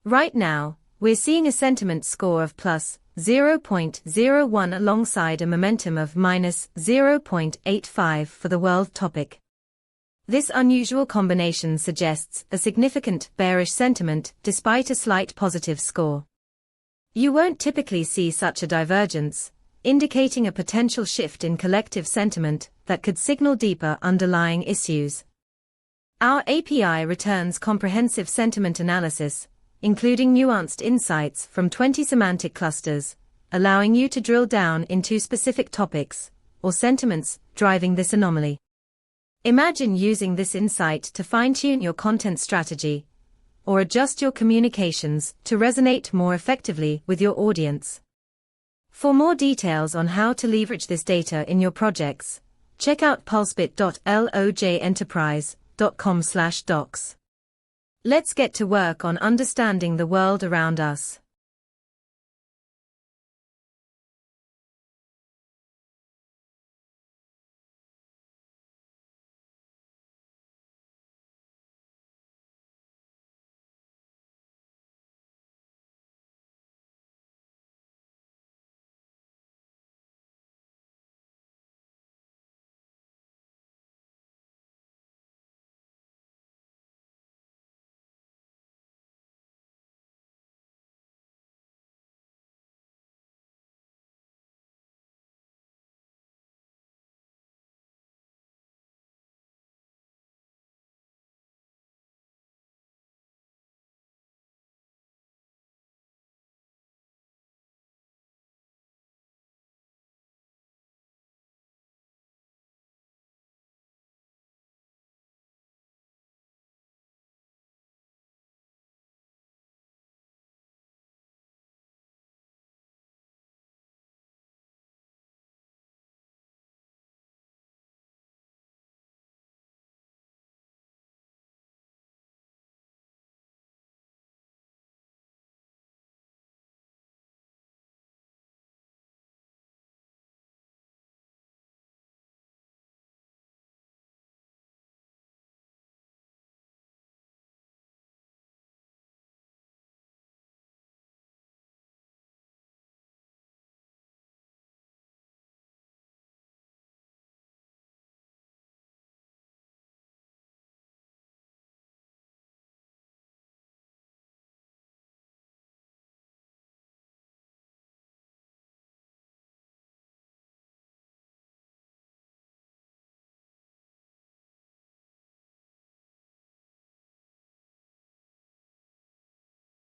Right now, we're seeing a sentiment score of plus 0.01 alongside a momentum of minus 0.85 for the world topic. This unusual combination suggests a significant bearish sentiment despite a slight positive score. You won't typically see such a divergence, indicating a potential shift in collective sentiment that could signal deeper underlying issues. Our API returns comprehensive sentiment analysis, including nuanced insights from 20 semantic clusters, allowing you to drill down into specific topics or sentiments driving this anomaly. Imagine using this insight to fine-tune your content strategy or adjust your communications to resonate more effectively with your audience. For more details on how to leverage this data in your projects, check out pulsebit.lojenterprise.com/docs. Let's get to work on understanding the world around us.